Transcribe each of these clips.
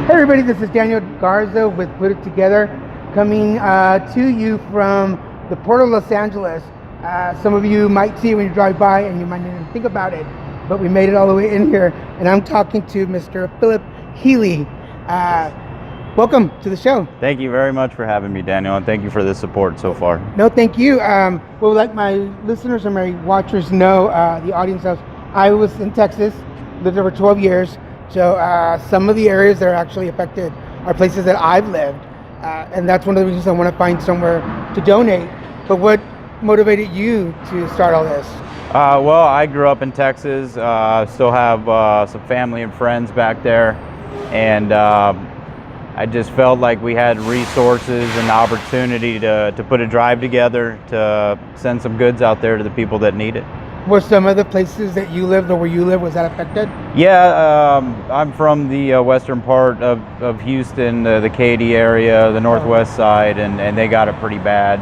Hey everybody, this is Daniel Garza with Put It Together, coming to you from the Port of Los Angeles. Some of you might see it when you drive by and you might not even think about it, but we made it all the way in here, and I'm talking to Mr. Philip Healy. Welcome to the show. Thank you very much for having me, Daniel, and thank you for the support so far. No, thank you. Well, like my listeners and my watchers know, the audience knows, I was in Texas, lived there for 12 years. So some of the areas that are actually affected are places that I've lived, and that's one of the reasons I want to find somewhere to donate. But what motivated you to start all this? Well, I grew up in Texas, still have some family and friends back there, and I just felt like we had resources and opportunity to put a drive together to send some goods out there to the people that need it. Were some of the places that you lived or where you live, was that affected? Yeah, I'm from the western part of Houston, the Katy area, the northwest side, and they got it pretty bad.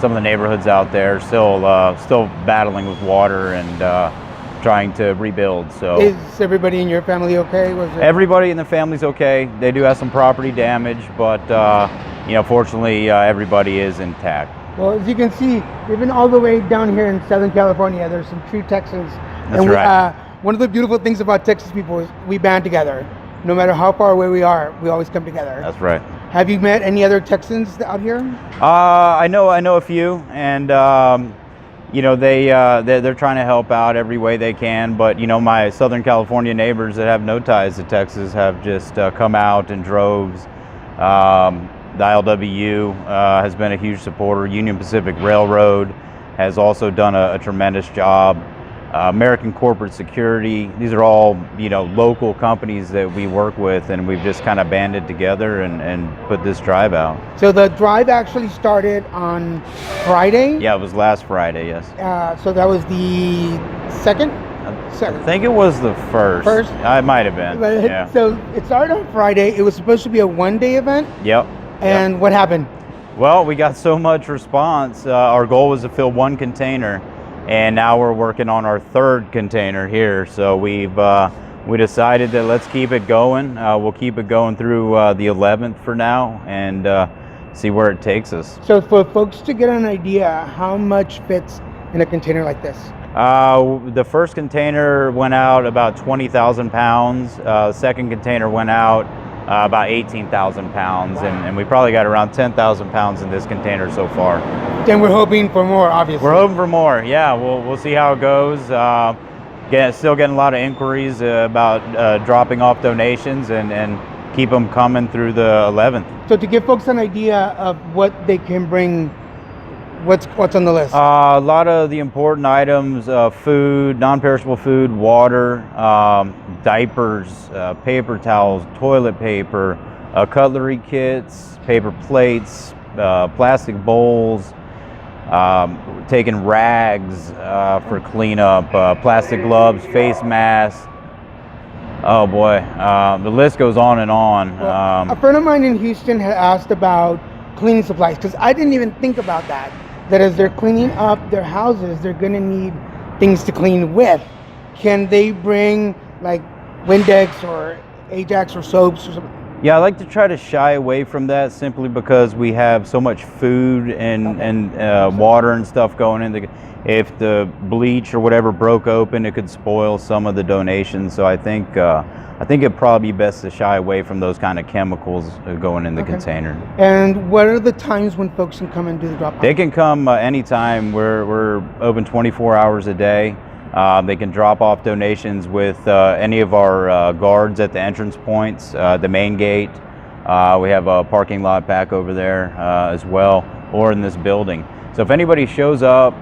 Some of the neighborhoods out there still battling with water and trying to rebuild. So is everybody in your family okay? Everybody in the family's okay. They do have some property damage, but fortunately everybody is intact. Well, as you can see, even all the way down here in Southern California, there's some true Texans. That's right. One of the beautiful things about Texas people is we band together. No matter how far away we are, we always come together. That's right. Have you met any other Texans out here? I know a few, and they're trying to help out every way they can. But my Southern California neighbors that have no ties to Texas have just come out in droves. The ILWU has been a huge supporter. Union Pacific Railroad has also done a tremendous job. American Corporate Security, these are all local companies that we work with, and we've just kind of banded together and put this drive out. So the drive actually started on Friday? Yeah, it was last Friday, yes. So that was the second? I think it was the first. First? It might have been, yeah. So it started on Friday. It was supposed to be a one-day event? Yep. And what happened? Well, we got so much response. Our goal was to fill one container, and now we're working on our third container here. So we decided that let's keep it going. We'll keep it going through the 11th for now, and see where it takes us. So for folks to get an idea, how much fits in a container like this? The first container went out about 20,000 pounds. The second container went out about 18,000 pounds, and we probably got around 10,000 pounds in this container so far. Then we're hoping for more, obviously. We're hoping for more, yeah. We'll see how it goes. Still getting a lot of inquiries about dropping off donations and keep them coming through the 11th. So to give folks an idea of what they can bring, what's on the list? A lot of the important items: food, non-perishable food, water, diapers, paper towels, toilet paper, cutlery kits, paper plates, plastic bowls, taking rags for cleanup, plastic gloves, face masks. Oh boy, the list goes on and on. Well, a friend of mine in Houston had asked about cleaning supplies, because I didn't even think about that. That as they're cleaning up their houses, they're going to need things to clean with. Can they bring like Windex or Ajax or soaps or something? Yeah, I like to try to shy away from that simply because we have so much food and water and stuff going in. If the bleach or whatever broke open, it could spoil some of the donations. So I think it'd probably be best to shy away from those kind of chemicals going in the container. And what are the times when folks can come and do the drop-off? They can come anytime. We're open 24 hours a day. They can drop off donations with any of our guards at the entrance points, the main gate. We have a parking lot back over there as well, or in this building. So if anybody shows up,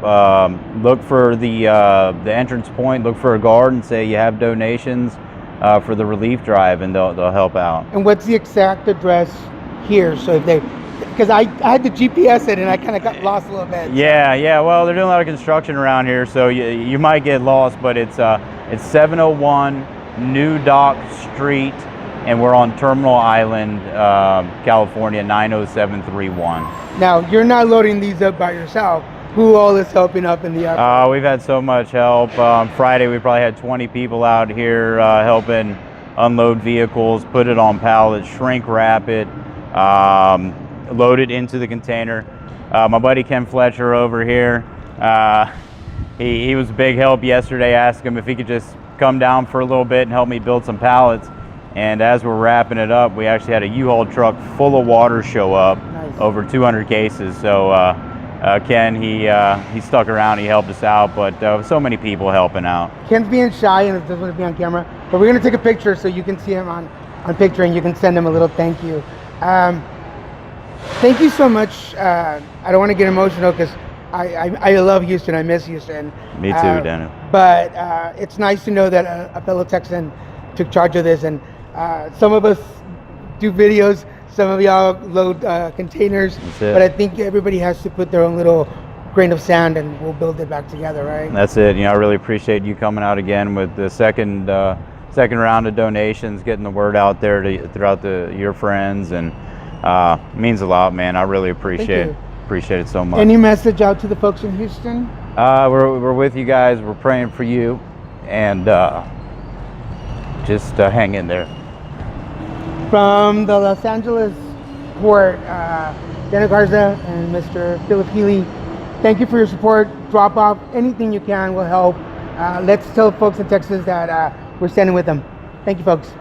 look for the entrance point, look for a guard and say you have donations for the relief drive, and they'll help out. And what's the exact address here? So if because I had to GPS it and I kind of got lost a little bit. Yeah. Well, they're doing a lot of construction around here, so you might get lost. But it's 701 New Dock Street, and we're on Terminal Island, California, 90731. Now, you're not loading these up by yourself. Who all is helping up in the airport? We've had so much help. Friday, we probably had 20 people out here helping unload vehicles, put it on pallets, shrink wrap it, load it into the container. My buddy Ken Fletcher over here, he was a big help yesterday. Asked him if he could just come down for a little bit and help me build some pallets. And as we're wrapping it up, we actually had a U-Haul truck full of water show up. Nice. Over 200 cases. So Ken, he stuck around, he helped us out, but so many people helping out. Ken's being shy and doesn't want to be on camera, but we're going to take a picture so you can see him on picture and you can send him a little thank you. Thank you so much. I don't want to get emotional because I love Houston. I miss Houston. Me too, Daniel. But it's nice to know that a fellow Texan took charge of this, and some of us do videos, some of y'all load containers, but I think everybody has to put their own little grain of sand and we'll build it back together, right? That's it. I really appreciate you coming out again with the second round of donations, getting the word out there throughout your friends, and it means a lot, man. I really appreciate it so much. Any message out to the folks in Houston? We're with you guys. We're praying for you, and just hang in there. From the Los Angeles port, Daniel Garza and Mr. Philip Healy, thank you for your support. Drop off anything you can will help. Let's tell folks in Texas that we're standing with them. Thank you, folks.